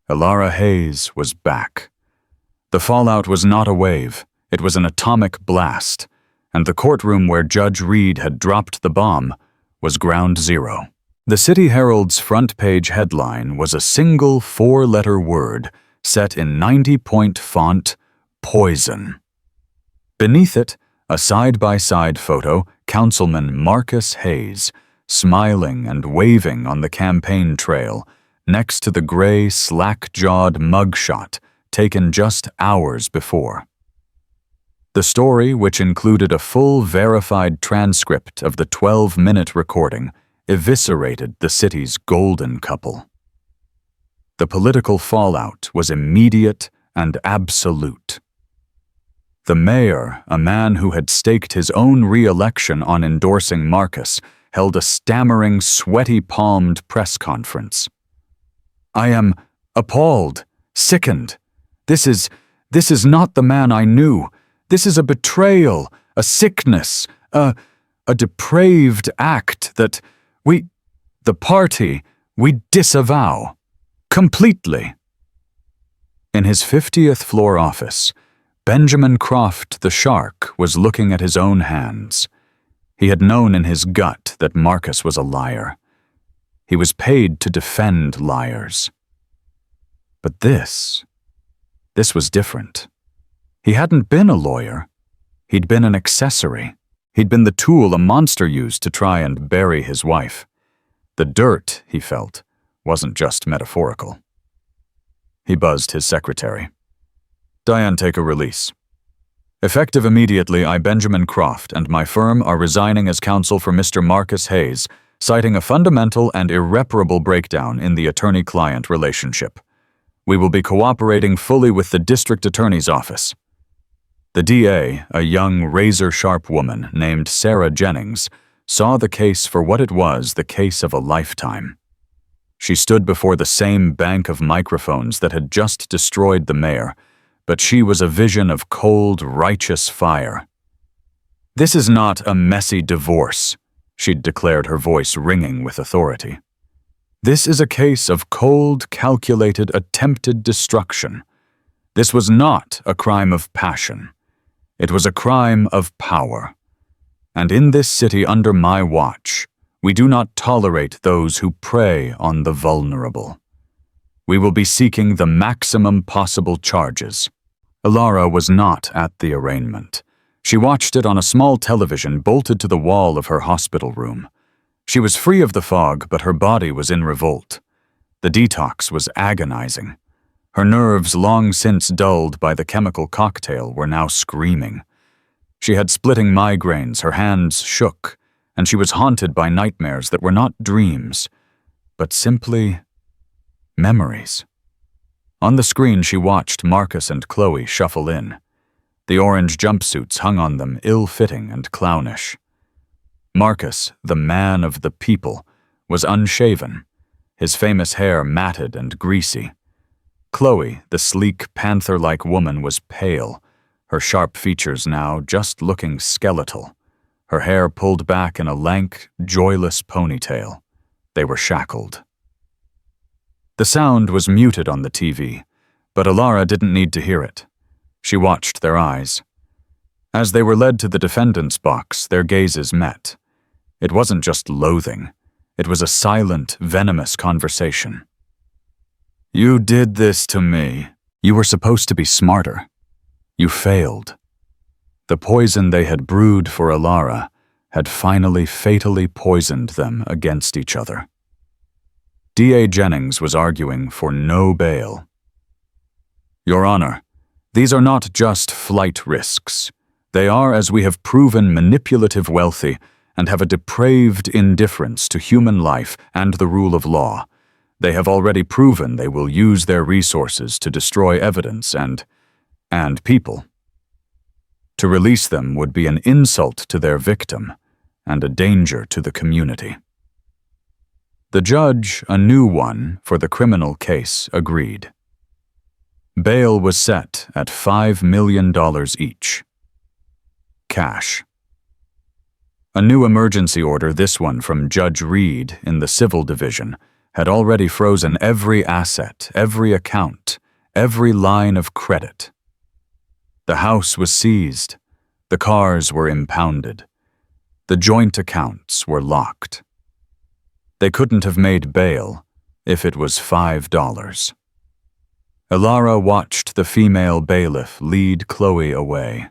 Elara Hayes was back. The fallout was not a wave, it was an atomic blast, and the courtroom where Judge Reed had dropped the bomb was ground zero. The City Herald's front-page headline was a single four-letter word set in 90-point font, "Poison." Beneath it, a side-by-side photo, Councilman Marcus Hayes, smiling and waving on the campaign trail, next to the gray, slack-jawed mugshot taken just hours before. The story, which included a full verified transcript of the 12-minute recording, eviscerated the city's golden couple. The political fallout was immediate and absolute. The mayor, a man who had staked his own re-election on endorsing Marcus, held a stammering, sweaty-palmed press conference. "I am appalled, sickened. This is not the man I knew. This is a betrayal, a sickness, a depraved act that the party, we disavow. Completely." In his 50th floor office, Benjamin Croft the Shark was looking at his own hands. He had known in his gut that Marcus was a liar. He was paid to defend liars. But this was different. He hadn't been a lawyer. He'd been an accessory. He'd been the tool a monster used to try and bury his wife. The dirt, he felt, wasn't just metaphorical. He buzzed his secretary. "Diane, take a release. Effective immediately, I, Benjamin Croft, and my firm are resigning as counsel for Mr. Marcus Hayes, citing a fundamental and irreparable breakdown in the attorney-client relationship. We will be cooperating fully with the district attorney's office." The DA, a young, razor-sharp woman named Sarah Jennings, saw the case for what it was, the case of a lifetime. She stood before the same bank of microphones that had just destroyed the mayor, but she was a vision of cold, righteous fire. "This is not a messy divorce," she'd declared, her voice ringing with authority. "This is a case of cold, calculated, attempted destruction. This was not a crime of passion. It was a crime of power. And in this city under my watch, we do not tolerate those who prey on the vulnerable. We will be seeking the maximum possible charges." Elara was not at the arraignment. She watched it on a small television bolted to the wall of her hospital room. She was free of the fog, but her body was in revolt. The detox was agonizing. Her nerves, long since dulled by the chemical cocktail, were now screaming. She had splitting migraines, her hands shook, and she was haunted by nightmares that were not dreams, but simply memories. On the screen, she watched Marcus and Chloe shuffle in. The orange jumpsuits hung on them, ill-fitting and clownish. Marcus, the man of the people, was unshaven, his famous hair matted and greasy. Chloe, the sleek, panther-like woman, was pale, her sharp features now just looking skeletal, her hair pulled back in a lank, joyless ponytail. They were shackled. The sound was muted on the TV, but Alara didn't need to hear it. She watched their eyes. As they were led to the defendant's box, their gazes met. It wasn't just loathing. It was a silent, venomous conversation. "You did this to me. You were supposed to be smarter. You failed." The poison they had brewed for Alara had finally fatally poisoned them against each other. D.A. Jennings was arguing for no bail. "Your Honor, these are not just flight risks. They are, as we have proven, manipulative wealthy and have a depraved indifference to human life and the rule of law. They have already proven they will use their resources to destroy evidence and people. To release them would be an insult to their victim and a danger to the community." The judge, a new one for the criminal case, agreed. Bail was set at $5 million each. Cash. A new emergency order, this one from Judge Reed in the Civil Division, had already frozen every asset, every account, every line of credit. The house was seized. The cars were impounded. The joint accounts were locked. They couldn't have made bail if it was $5. Alara watched the female bailiff lead Chloe away.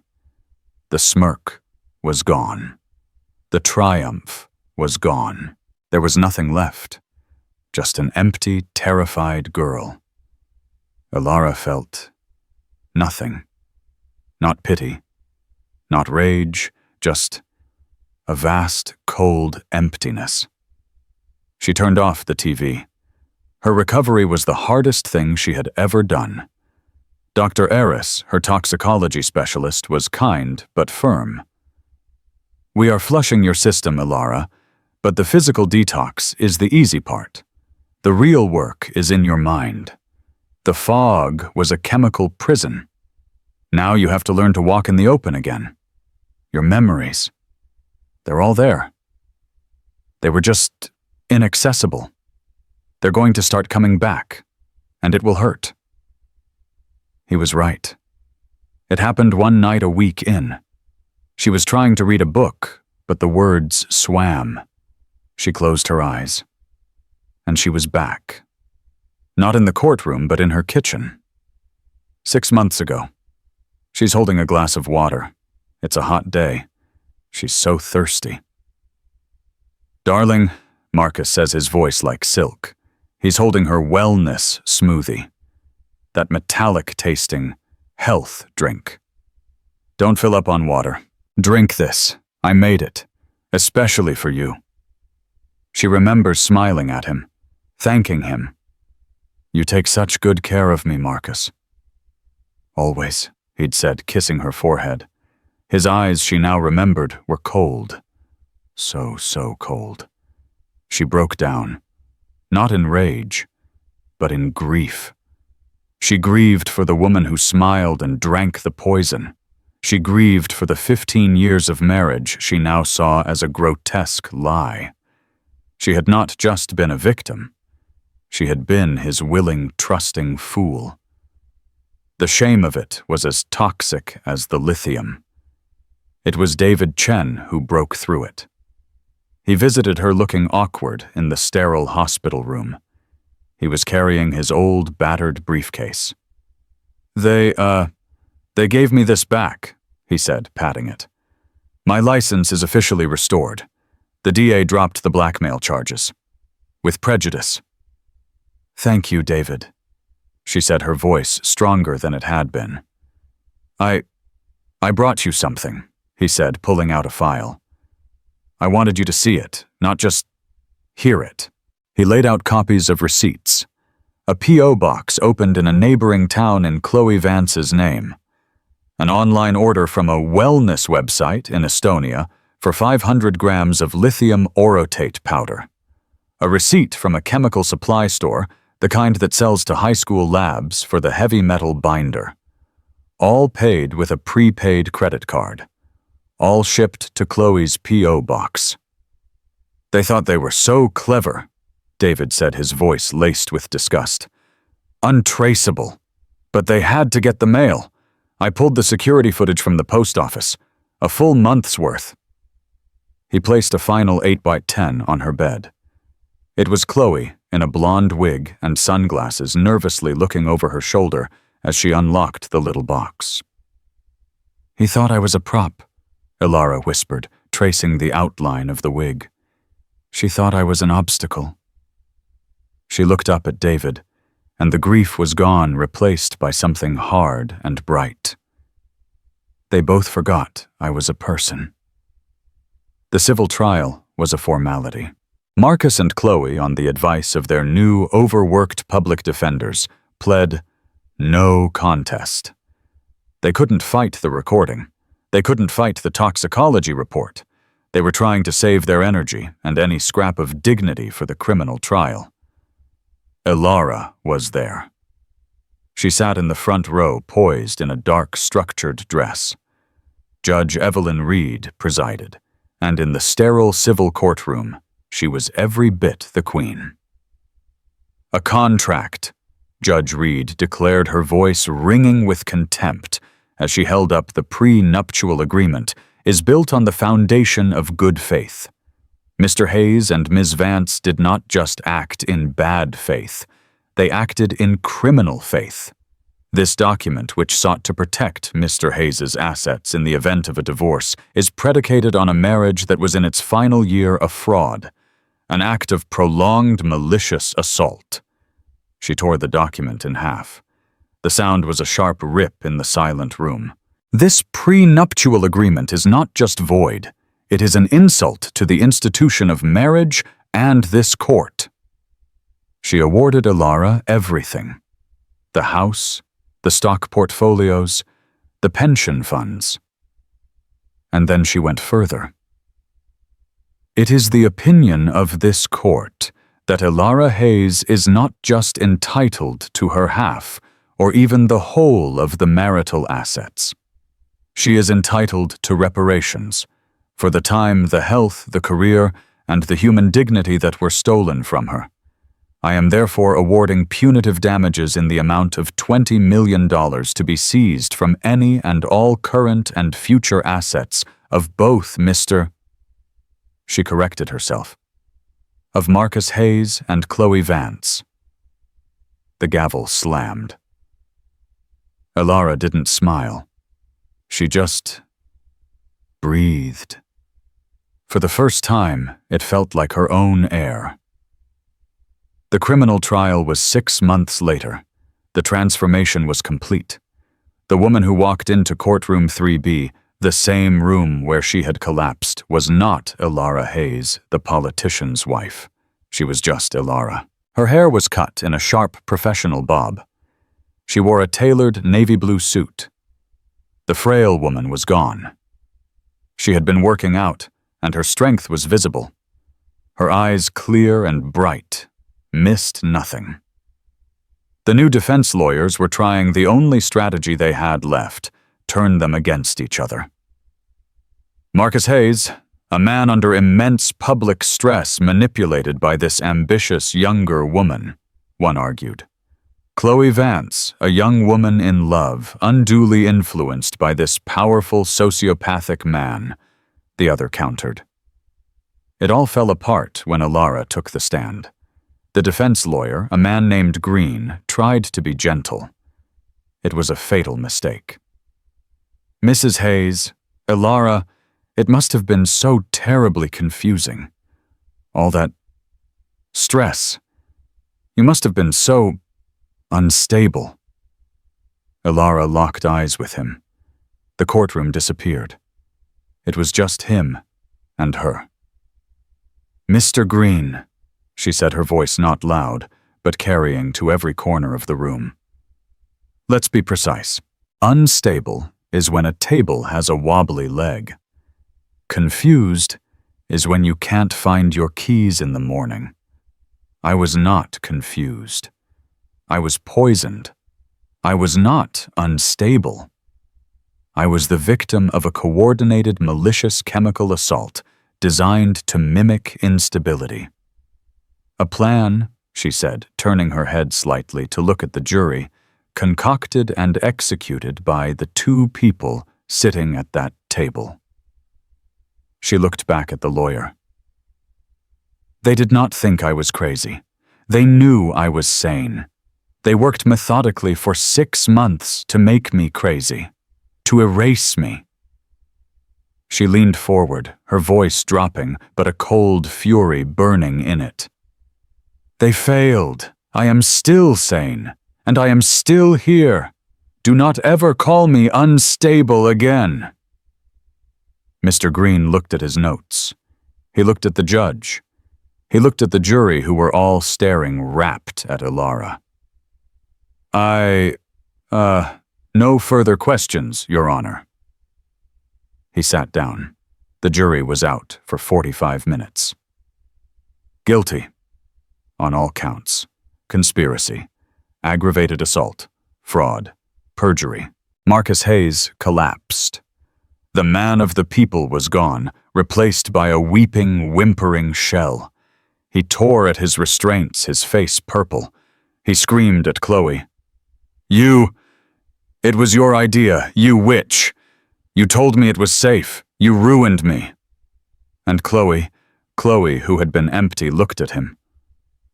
The smirk was gone. The triumph was gone. There was nothing left. Just an empty, terrified girl. Alara felt nothing. Not pity. Not rage. Just a vast, cold emptiness. She turned off the TV. Her recovery was the hardest thing she had ever done. Dr. Eris, her toxicology specialist, was kind but firm. "We are flushing your system, Alara, but the physical detox is the easy part. The real work is in your mind. The fog was a chemical prison. Now you have to learn to walk in the open again. Your memories, they're all there. They were just inaccessible. They're going to start coming back, and it will hurt." He was right. It happened one night a week in. She was trying to read a book, but the words swam. She closed her eyes. And she was back. Not in the courtroom, but in her kitchen. 6 months ago. She's holding a glass of water. It's a hot day. She's so thirsty. "Darling," Marcus says, his voice like silk. He's holding her wellness smoothie. That metallic-tasting health drink. "Don't fill up on water. Drink this. I made it. Especially for you." She remembers smiling at him, thanking him. "You take such good care of me, Marcus." "Always," he'd said, kissing her forehead. His eyes, she now remembered, were cold. So cold. She broke down. Not in rage, but in grief. She grieved for the woman who smiled and drank the poison. She grieved for the 15 years of marriage she now saw as a grotesque lie. She had not just been a victim. She had been his willing, trusting fool. The shame of it was as toxic as the lithium. It was David Chen who broke through it. He visited her looking awkward in the sterile hospital room. He was carrying his old, battered briefcase. They gave me this back," he said, patting it. "My license is officially restored. The DA dropped the blackmail charges. With prejudice." "Thank you, David," she said, her voice stronger than it had been. I brought you something," he said, pulling out a file. "I wanted you to see it, not just hear it." He laid out copies of receipts. A P.O. box opened in a neighboring town in Chloe Vance's name. An online order from a wellness website in Estonia for 500 grams of lithium orotate powder. A receipt from a chemical supply store, the kind that sells to high school labs, for the heavy metal binder. All paid with a prepaid credit card. All shipped to Chloe's P.O. box. They thought they were so clever, David said, his voice laced with disgust. Untraceable. But they had to get the mail. I pulled the security footage from the post office. A full month's worth. He placed a final 8x10 on her bed. It was Chloe, in a blonde wig and sunglasses, nervously looking over her shoulder as she unlocked the little box. He thought I was a prop, Ilara whispered, tracing the outline of the wig. She thought I was an obstacle. She looked up at David, and the grief was gone, replaced by something hard and bright. They both forgot I was a person. The civil trial was a formality. Marcus and Chloe, on the advice of their new, overworked public defenders, pled no contest. They couldn't fight the recording. They couldn't fight the toxicology report. They were trying to save their energy and any scrap of dignity for the criminal trial. Ilara was there. She sat in the front row, poised in a dark, structured dress. Judge Evelyn Reed presided, and in the sterile civil courtroom, she was every bit the queen. A contract, Judge Reed declared, her voice ringing with contempt as she held up the pre-nuptial agreement, is built on the foundation of good faith. Mr. Hayes and Ms. Vance did not just act in bad faith, they acted in criminal faith. This document, which sought to protect Mr. Hayes's assets in the event of a divorce, is predicated on a marriage that was in its final year a fraud, an act of prolonged malicious assault. She tore the document in half. The sound was a sharp rip in the silent room. This prenuptial agreement is not just void. It is an insult to the institution of marriage and this court. She awarded Ilara everything. The house, the stock portfolios, the pension funds. And then she went further. It is the opinion of this court that Ilara Hayes is not just entitled to her half, or even the whole of the marital assets. She is entitled to reparations for the time, the health, the career, and the human dignity that were stolen from her. I am therefore awarding punitive damages in the amount of $20 million to be seized from any and all current and future assets of both Mr. She corrected herself. Of Marcus Hayes and Chloe Vance. The gavel slammed. Ilara didn't smile. She just breathed. For the first time, it felt like her own air. The criminal trial was 6 months later. The transformation was complete. The woman who walked into courtroom 3B, the same room where she had collapsed, was not Ilara Hayes, the politician's wife. She was just Ilara. Her hair was cut in a sharp professional bob. She wore a tailored navy blue suit. The frail woman was gone. She had been working out, and her strength was visible. Her eyes clear and bright, missed nothing. The new defense lawyers were trying the only strategy they had left, turn them against each other. Marcus Hayes, a man under immense public stress manipulated by this ambitious younger woman, one argued. Chloe Vance, a young woman in love, unduly influenced by this powerful sociopathic man, the other countered. It all fell apart when Ilara took the stand. The defense lawyer, a man named Green, tried to be gentle. It was a fatal mistake. Mrs. Hayes, Ilara, it must have been so terribly confusing. All that stress. You must have been so unstable. Ilara locked eyes with him. The courtroom disappeared. It was just him and her. Mr. Green, she said, her voice not loud, but carrying to every corner of the room. Let's be precise. Unstable is when a table has a wobbly leg. Confused is when you can't find your keys in the morning. I was not confused. I was poisoned. I was not unstable. I was the victim of a coordinated malicious chemical assault designed to mimic instability. A plan, she said, turning her head slightly to look at the jury, concocted and executed by the two people sitting at that table. She looked back at the lawyer. They did not think I was crazy. They knew I was sane. They worked methodically for 6 months to make me crazy, to erase me. She leaned forward, her voice dropping, but a cold fury burning in it. They failed. I am still sane, and I am still here. Do not ever call me unstable again. Mr. Green looked at his notes. He looked at the judge. He looked at the jury, who were all staring rapt at Ilara. No further questions, Your Honor. He sat down. The jury was out for 45 minutes. Guilty. On all counts. Conspiracy. Aggravated assault. Fraud. Perjury. Marcus Hayes collapsed. The man of the people was gone, replaced by a weeping, whimpering shell. He tore at his restraints, his face purple. He screamed at Chloe. It was your idea, you witch. You told me it was safe. You ruined me. And Chloe, who had been empty, looked at him.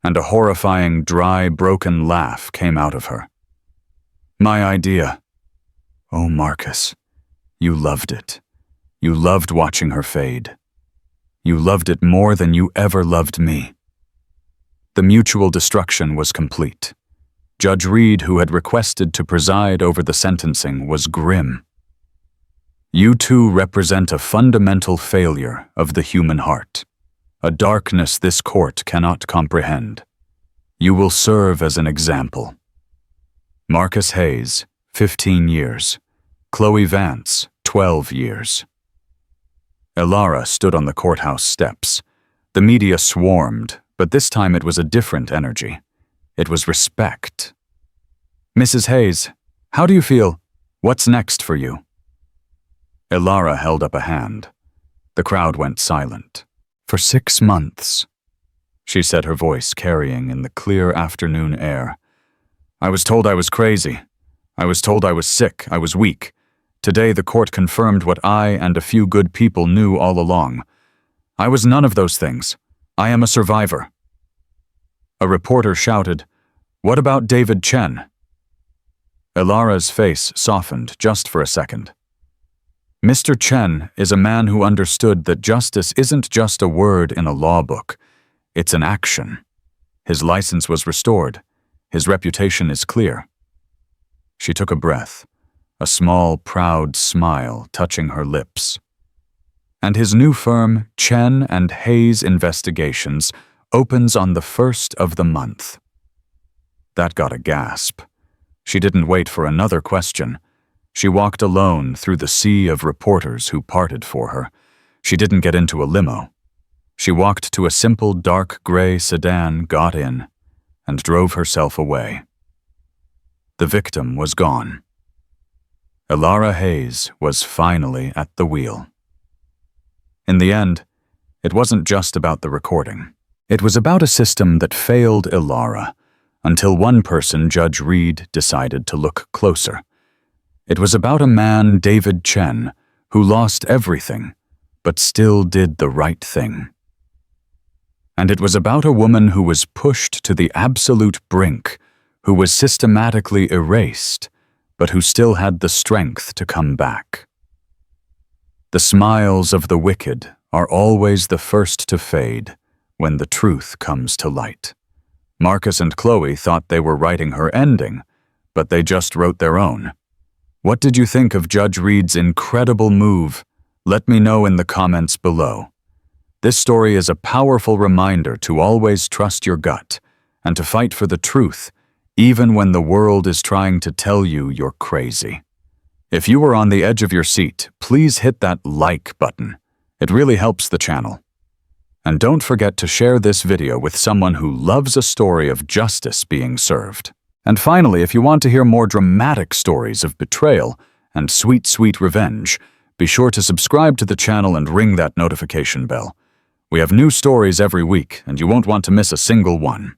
And a horrifying, dry, broken laugh came out of her. My idea. Oh, Marcus, you loved it. You loved watching her fade. You loved it more than you ever loved me. The mutual destruction was complete. Judge Reed, who had requested to preside over the sentencing, was grim. You two represent a fundamental failure of the human heart, a darkness this court cannot comprehend. You will serve as an example. Marcus Hayes, 15 years. Chloe Vance, 12 years. Ilara stood on the courthouse steps. The media swarmed, but this time it was a different energy. It was respect. Mrs. Hayes, how do you feel? What's next for you? Ilara held up a hand. The crowd went silent. For 6 months, she said, her voice carrying in the clear afternoon air. I was told I was crazy. I was told I was sick. I was weak. Today the court confirmed what I and a few good people knew all along. I was none of those things. I am a survivor. A reporter shouted, What about David Chen? Ilara's face softened just for a second. Mr. Chen is a man who understood that justice isn't just a word in a law book. It's an action. His license was restored. His reputation is clear. She took a breath, a small, proud smile touching her lips. And his new firm, Chen and Hayes Investigations, opens on the 1st of the month. That got a gasp. She didn't wait for another question. She walked alone through the sea of reporters who parted for her. She didn't get into a limo. She walked to a simple dark gray sedan, got in, and drove herself away. The victim was gone. Ilara Hayes was finally at the wheel. In the end, it wasn't just about the recording. It was about a system that failed Ilara, until one person, Judge Reed, decided to look closer. It was about a man, David Chen, who lost everything, but still did the right thing. And it was about a woman who was pushed to the absolute brink, who was systematically erased, but who still had the strength to come back. The smiles of the wicked are always the first to fade when the truth comes to light. Marcus and Chloe thought they were writing her ending, but they just wrote their own. What did you think of Judge Reed's incredible move? Let me know in the comments below. This story is a powerful reminder to always trust your gut and to fight for the truth, even when the world is trying to tell you you're crazy. If you are on the edge of your seat, please hit that like button. It really helps the channel. And don't forget to share this video with someone who loves a story of justice being served. And finally, if you want to hear more dramatic stories of betrayal and sweet, sweet revenge, be sure to subscribe to the channel and ring that notification bell. We have new stories every week, and you won't want to miss a single one.